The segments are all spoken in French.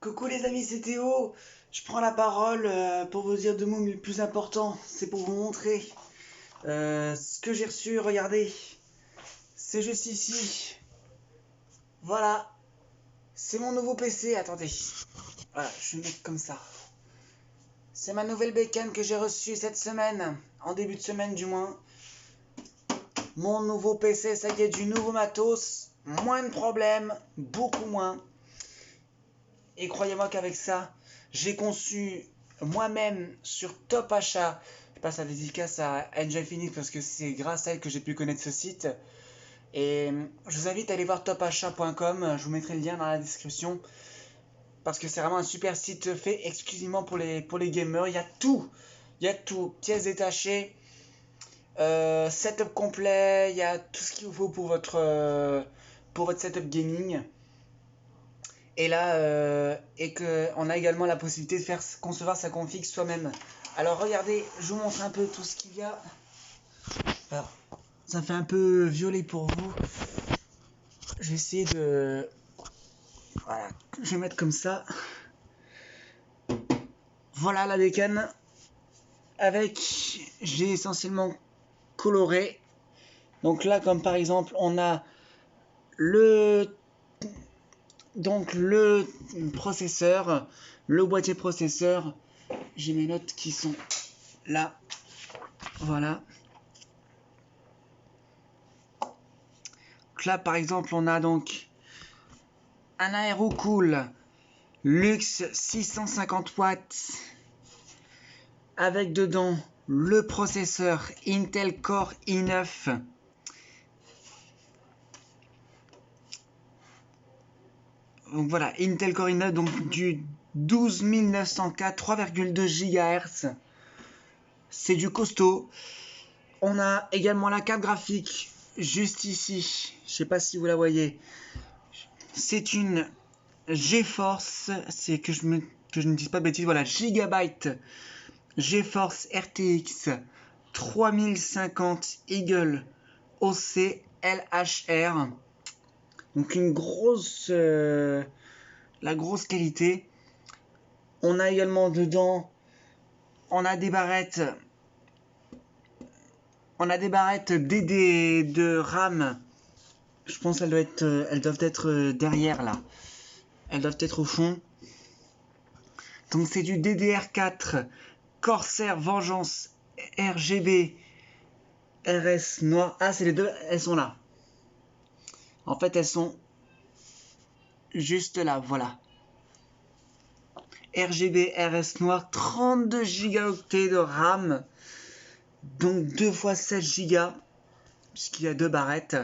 Coucou les amis, c'est Théo. Je prends la parole pour vous dire deux mots, mais le plus important, c'est pour vous montrer ce que j'ai reçu. Regardez, c'est juste ici. Voilà, c'est mon nouveau PC. Attendez, voilà, je vais le mettre comme ça. C'est ma nouvelle bécane que j'ai reçue cette semaine, en début de semaine du moins. Mon nouveau PC, ça y est, du nouveau matos, moins de problèmes, beaucoup moins. Et croyez-moi qu'avec ça, j'ai conçu moi-même sur Top Achat. Je passe la dédicace à Enjoy Phoenix parce que c'est grâce à elle que j'ai pu connaître ce site. Et je vous invite à aller voir topachat.com. Je vous mettrai le lien dans la description. Parce que c'est vraiment un super site fait exclusivement pour les gamers. Il y a tout. Il y a tout. Pièces détachées. Setup complet. Il y a tout ce qu'il vous faut pour votre setup gaming. Et là, on a également la possibilité de faire concevoir sa config soi-même. Alors regardez, je vous montre un peu tout ce qu'il y a. Alors, ça fait un peu violet pour vous. Je vais essayer de... Voilà, je vais mettre comme ça. Voilà la bécane. J'ai essentiellement coloré. Donc là, comme par exemple, on a le processeur, le boîtier processeur. J'ai mes notes qui sont là. Voilà. Donc là, par exemple, on a donc un Aerocool Luxe 650 watts avec dedans le processeur Intel Core i9 donc voilà, Intel Core i9, donc du 12900K 3,2 GHz. C'est du costaud. On a également la carte graphique juste ici. Je sais pas si vous la voyez. C'est une GeForce, c'est que je ne dise pas de bêtises, voilà, Gigabyte GeForce RTX 3050 Eagle OC LHR. Donc une grosse, la grosse qualité. On a également dedans, on a des barrettes DD de RAM. Je pense qu'elles doivent être derrière là. Elles doivent être au fond. Donc c'est du DDR4 Corsair Vengeance RGB RS noir. Ah, c'est les deux, elles sont là. En fait, elles sont juste là, voilà. RGB RS noir, 32 Go de RAM. Donc 2 x 16 Go, puisqu'il y a deux barrettes.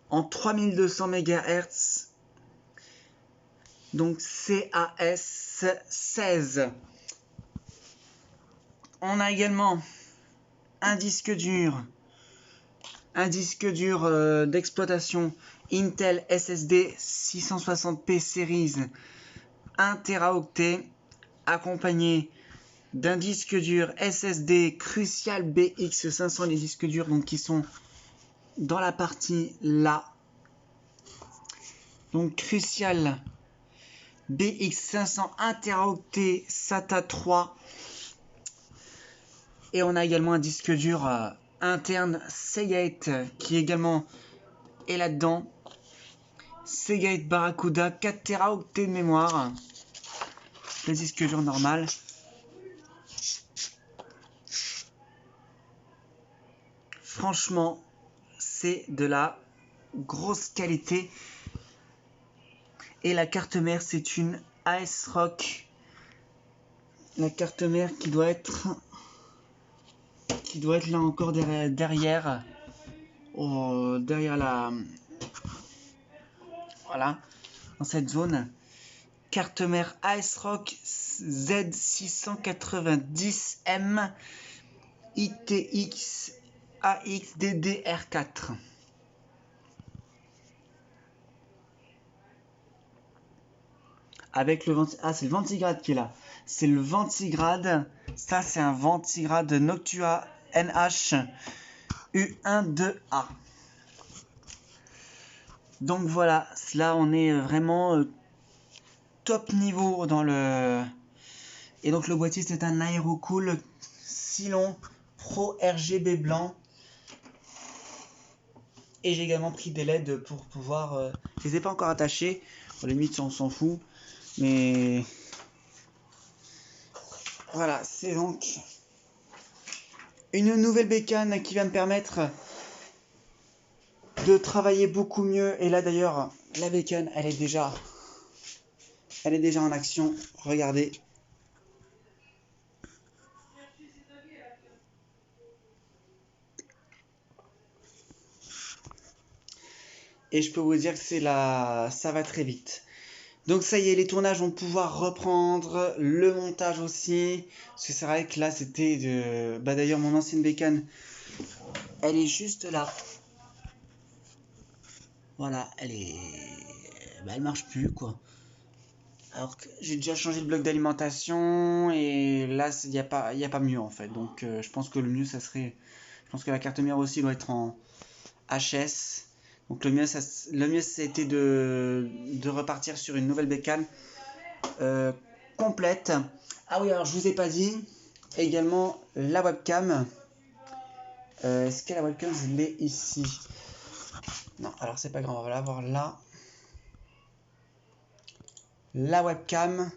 En 3200 MHz. Donc CAS 16. On a également un disque dur d'exploitation Intel SSD 660p Series 1 Teraoctet accompagné d'un disque dur SSD Crucial BX500, les disques durs donc qui sont dans la partie là. Donc Crucial BX500 1 Teraoctet SATA 3. Et on a également un disque dur interne Seagate qui également est là-dedans. Seagate Barracuda 4 Teraoctets de mémoire. Le disque dur normal. Franchement, c'est de la grosse qualité. Et la carte mère, c'est une ASRock. La carte mère qui doit être là encore derrière derrière la... Voilà, dans cette zone. Carte mère ASRock Z690M ITX AX DDR4. Avec le c'est le Ventigrade qui est là. C'est le Ventigrade. Ça, c'est un Ventigrade Noctua NH U12A. Donc voilà, là on est vraiment top niveau dans le... Et donc le boîtier c'est un Aerocool Silon Pro RGB blanc. Et j'ai également pris des LED pour pouvoir... Je les ai pas encore attachés. Bon, limite on s'en fout. Mais... Voilà, c'est donc une nouvelle bécane qui va me permettre de travailler beaucoup mieux. Et là d'ailleurs, la bécane, elle est déjà en action. Regardez. Et je peux vous dire que ça va très vite. Donc ça y est, les tournages vont pouvoir reprendre, le montage aussi. Parce que c'est vrai que là, c'était de... Bah d'ailleurs, mon ancienne bécane, elle est juste là. Voilà, elle est... Bah, elle marche plus, quoi. Alors que j'ai déjà changé le bloc d'alimentation et là, il n'y a pas mieux, en fait. Donc je pense que le mieux, ça serait... Je pense que la carte mère aussi doit être en HS. Donc le mieux, c'était de repartir sur une nouvelle bécane complète. Ah oui, alors je vous ai pas dit également la webcam. Est-ce que la webcam je l'ai ici? Non, alors c'est pas grave, on va la voir là. La webcam,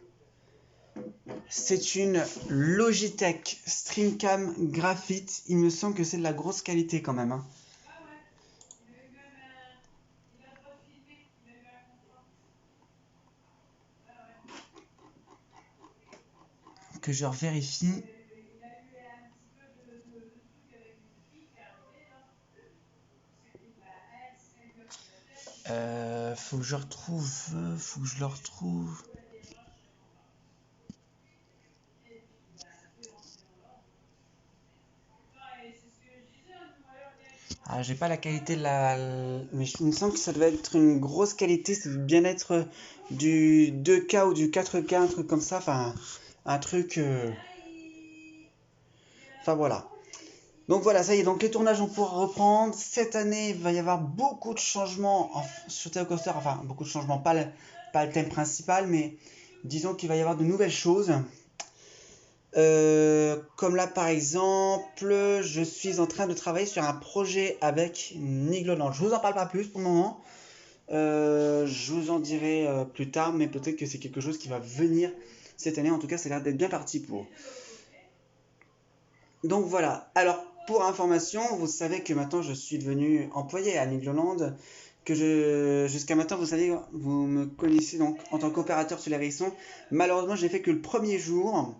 c'est une Logitech Streamcam Graphite. Il me semble que c'est de la grosse qualité quand même. Hein. Que je vérifie. Faut que je retrouve. Faut que je le retrouve. Ah, j'ai pas la qualité de la... Mais il me semble que ça devait être une grosse qualité. Ça devait bien être du 2K ou du 4K, un truc comme ça. Enfin, un truc... Enfin, voilà. Donc voilà, ça y est. Donc les tournages vont pouvoir reprendre. Cette année, il va y avoir beaucoup de changements sur Théo Coaster. Enfin, beaucoup de changements. Pas le thème principal, mais disons qu'il va y avoir de nouvelles choses. Comme là par exemple, je suis en train de travailler sur un projet avec Nigloland. Je vous en parle pas plus pour le moment. Je vous en dirai plus tard, mais peut-être que c'est quelque chose qui va venir cette année. En tout cas, ça a l'air d'être bien parti pour. Donc voilà. Alors pour information, vous savez que maintenant je suis devenu employé à Nigloland. Jusqu'à maintenant, vous me connaissez donc en tant qu'opérateur sur les hérissons. Malheureusement, j'ai fait que le premier jour.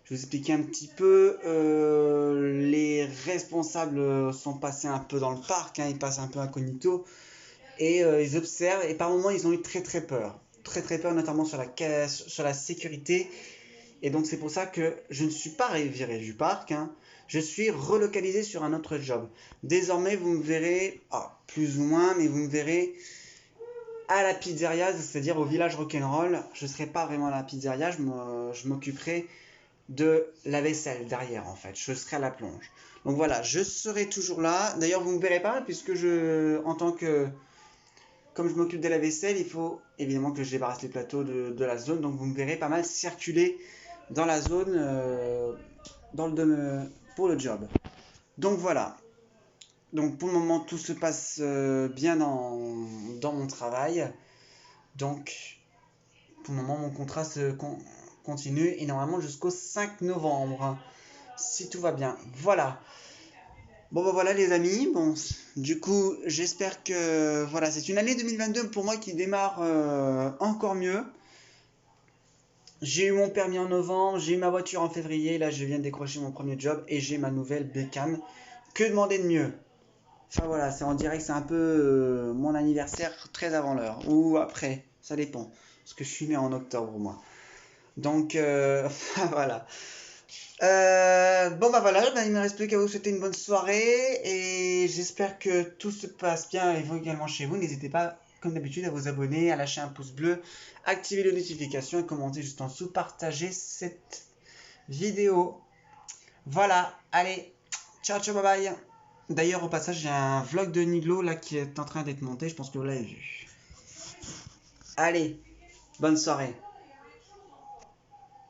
Je vais vous expliquer un petit peu. Les responsables sont passés un peu dans le parc, hein, ils passent un peu incognito et ils observent. Et par moments, ils ont eu très très peur. Très très peur, notamment sur la sécurité. Et donc, c'est pour ça que je ne suis pas viré du parc. Hein. Je suis relocalisé sur un autre job. Désormais, vous me verrez, plus ou moins, mais vous me verrez à la pizzeria, c'est-à-dire au village rock'n'roll. Je ne serai pas vraiment à la pizzeria, je m'occuperai de la vaisselle derrière en fait, je serai à la plonge. Donc voilà, je serai toujours là. D'ailleurs, vous ne me verrez pas puisque comme je m'occupe de la vaisselle, il faut évidemment que je débarrasse les plateaux de la zone. Donc vous me verrez pas mal circuler dans la zone pour le job. Donc voilà. Donc pour le moment, tout se passe bien dans mon travail. Donc pour le moment, mon contrat continue et normalement jusqu'au 5 novembre. Si tout va bien. Voilà. Bon bah voilà les amis. Bon, du coup, j'espère que voilà, c'est une année 2022 pour moi qui démarre encore mieux. J'ai eu mon permis en novembre, j'ai eu ma voiture en février, là je viens de décrocher mon premier job et j'ai ma nouvelle bécane. Que demander de mieux? Enfin voilà, c'est en direct, c'est un peu mon anniversaire très avant l'heure ou après, ça dépend. Parce que je suis né en octobre moi. Donc voilà. Bon bah voilà, il ne me reste plus qu'à vous souhaiter une bonne soirée et j'espère que tout se passe bien et vous également chez vous. N'hésitez pas, comme d'habitude, à vous abonner, à lâcher un pouce bleu, activer les notifications et commenter juste en dessous, partager cette vidéo. Voilà, allez, ciao ciao, bye bye. D'ailleurs, au passage, j'ai un vlog de Niglo là qui est en train d'être monté, je pense que vous l'avez vu. Allez, bonne soirée.